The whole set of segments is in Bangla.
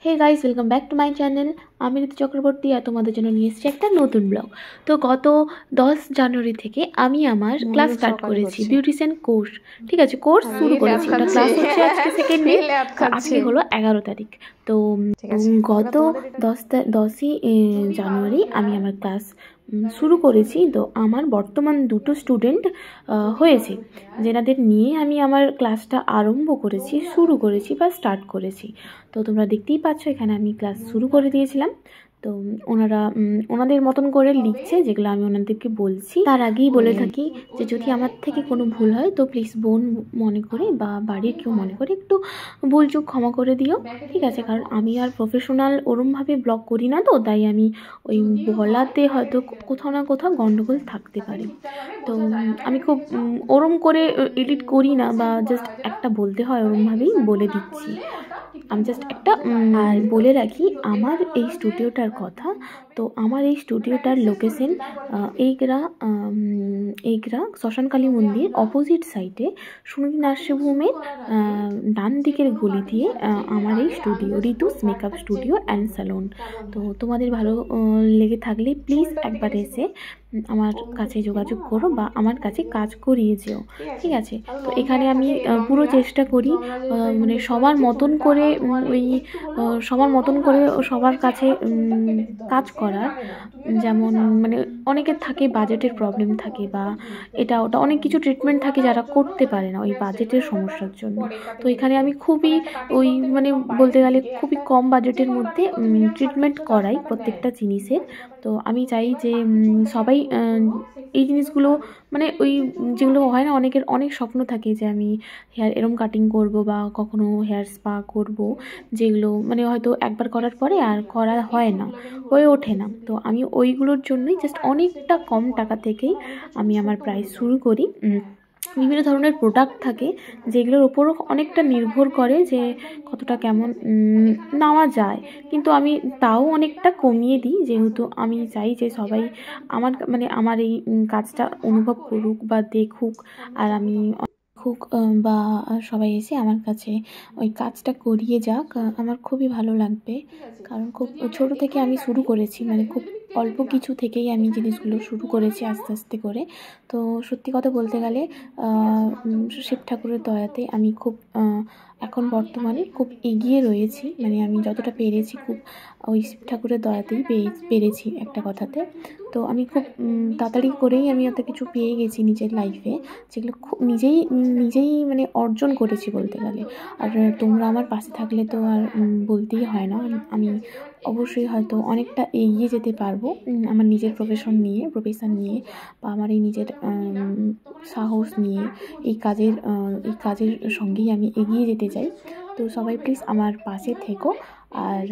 Hey guys, welcome back to my channel. আমি ঋতু চক্রবর্তী আর তোমাদের জন্য নিয়ে এসেছি একটা নতুন ব্লগ। তো গত 10 জানুয়ারি থেকে আমি আমার ক্লাস স্টার্ট করেছি, বিউটিশিয়ান কোর্স। ঠিক আছে, কোর্স শুরু করেছি। ওটা ক্লাস হচ্ছে আজকে সেকেন্ড ডে, আজকে হলো 11 তারিখ। তো গত 10ই জানুয়ারি আমি আমার ক্লাস শুরু করেছি। তো আমার বর্তমান দুটো স্টুডেন্ট হয়েছে, যেনাদের নিয়ে আমি আমার ক্লাসটা আরম্ভ করেছি, শুরু করেছি বা স্টার্ট করেছি। তো তোমরা দেখতেই পাচ্ছ এখানে আমি ক্লাস শুরু করে দিয়েছিলাম। তো ওনারা ওনাদের মতন করে লিখছে, যেগুলো আমি ওনাদেরকে বলছি। তার আগেই বলে থাকি যে যদি আমার থেকে কোনো ভুল হয় তো প্লিজ বোন মনে করে বা বাড়ির কেউ মনে করে একটু ভুল চুক ক্ষমা করে দিও, ঠিক আছে? কারণ আমি আর প্রফেশনাল ওরমভাবে ব্লগ করি না, তো তাই আমি ওই বলাতে হয়তো কোথাও না কোথাও গণ্ডগোল থাকতে পারে। তো আমি খুব ওরম করে এডিট করি না, বা জাস্ট একটা বলতে হয় ওরমভাবেই বলে দিচ্ছি। আমি জাস্ট একটা আর বলে রাখি আমার এই স্টুডিওটার কথা। তো আমার এই স্টুডিওটার লোকেশন এইগ্রা শ্মশানকালী মন্দির অপোজিট সাইডে সুনীতি নার্সিংহোমের ডান দিকের গলি দিয়ে আমার এই studio, ঋতুস makeup studio and salon. তো তোমাদের ভালো লেগে থাকলে প্লিজ একবার এসে আমার কাছে যোগাযোগ করো বা আমার কাছে কাজ করিয়ে যেও, ঠিক আছে? তো এখানে আমি পুরো চেষ্টা করি মানে সবার মতন করে সবার কাছে কাজ করার। যেমন মানে অনেকের থাকে বাজেটের প্রবলেম থাকে, বা এটা ওটা অনেক কিছু ট্রিটমেন্ট থাকে যারা করতে পারে না ওই বাজেটের সমস্যার জন্য। তো এখানে আমি খুবই মানে বলতে গেলে খুবই কম বাজেটের মধ্যে ট্রিটমেন্ট করাই প্রত্যেকটা জিনিসের। তো আমি চাই যে সবাই এই জিনিসগুলো মানে যেগুলো হয় না, অনেকের অনেক স্বপ্ন থাকে যে আমি হেয়ার এরম কাটিং করব বা কখনো হেয়ার স্পা করব, যেগুলো মানে হয়তো একবার করার পরে আর করা হয় না, হয়ে ওঠে না। তো আমি ওইগুলোর জন্যই জাস্ট অনেকটা কম টাকা থেকেই আমি আমার প্রাইস শুরু করি। বিভিন্ন ধরনের প্রোডাক্ট থাকে যেগুলোর ওপরও অনেকটা নির্ভর করে যে কতটা কেমন নেওয়া যায়, কিন্তু আমি তাও অনেকটা কমিয়ে দিই, যেহেতু আমি চাই যে সবাই আমার এই কাজটা অনুভব করুক বা দেখুক, আর আমি বা সবাই এসে আমার কাছে ওই কাজটা করিয়ে যাক। আমার খুবই ভালো লাগবে, কারণ খুব ছোটো থেকে আমি শুরু করেছি, মানে খুব অল্প কিছু থেকেই আমি জিনিসগুলো শুরু করেছি আস্তে আস্তে করে। তো সত্যি কথা বলতে গেলে শিব ঠাকুরের দয়াতে আমি খুব এখন বর্তমানে খুব এগিয়ে রয়েছি, মানে আমি যতটা পেরেছি খুব ওই শিব ঠাকুরের দয়াতেই পেরেছি একটা কথাতে। তো আমি খুব তাড়াতাড়ি করেই আমি এত কিছু পেয়ে গেছি নিজের লাইফে, যেগুলো খুব নিজেই মানে অর্জন করেছি বলতে গেলে। আর তোমরা আমার পাশে থাকলে তো আর বলতেই হয় না, আমি অবশ্যই হয়তো অনেকটা এগিয়ে যেতে পারবো আমার নিজের প্রফেশন নিয়ে বা আমার এই নিজের সাহস নিয়ে এই কাজের সঙ্গেই আমি এগিয়ে যেতে চাই। তো সবাই প্লিজ আমার পাশে থেকো, আর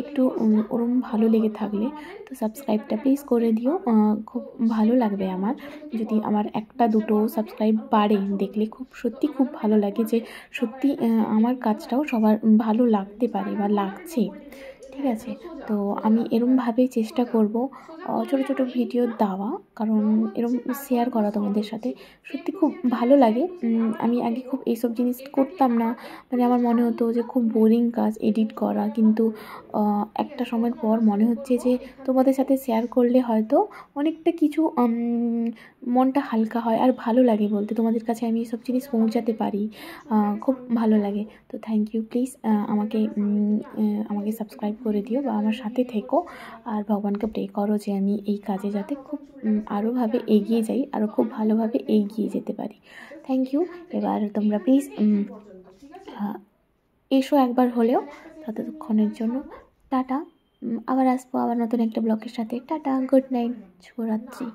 একটু ওরম ভালো লেগে থাকলে তো সাবস্ক্রাইবটা প্লিজ করে দিও। খুব ভালো লাগবে আমার যদি আমার একটা দুটো সাবস্ক্রাইব বাড়ে, দেখলে সত্যি খুব ভালো লাগে যে সত্যি আমার কাজটাও সবার ভালো লাগতে পারে বা লাগছে, ঠিক আছে? তো আমি এরমভাবে চেষ্টা করব ছোটো ছোটো ভিডিও দেওয়া, কারণ এরম শেয়ার করা তোমাদের সাথে সত্যি খুব ভালো লাগে। আমি আগে খুব এইসব জিনিস করতাম না, মানে আমার মনে হতো যে খুব বোরিং কাজ এডিট করা, কিন্তু একটা সময়ের পর মনে হচ্ছে যে তোমাদের সাথে শেয়ার করলে হয়তো অনেকটা কিছু মনটা হালকা হয় আর ভালো লাগে বলতে, তোমাদের কাছে আমি এসব জিনিস পৌঁছাতে পারি, খুব ভালো লাগে। তো থ্যাংক ইউ, প্লিজ আমাকে সাবস্ক্রাইব করে দিও বা আমার সাথে থেকো, আর ভগবানকে প্রে করো যে আমি এই কাজে যাতে খুব আরোভাবে এগিয়ে যাই, আরও খুব ভালোভাবে এগিয়ে যেতে পারি। Thank you. এবার তোমরা প্লিজ এসো একবার হলেও, ততক্ষণের জন্য টাটা। আবার আসবো আবার নতুন একটা ব্লগের সাথে। টাটা, গুড নাইট, শুভরাত্রি।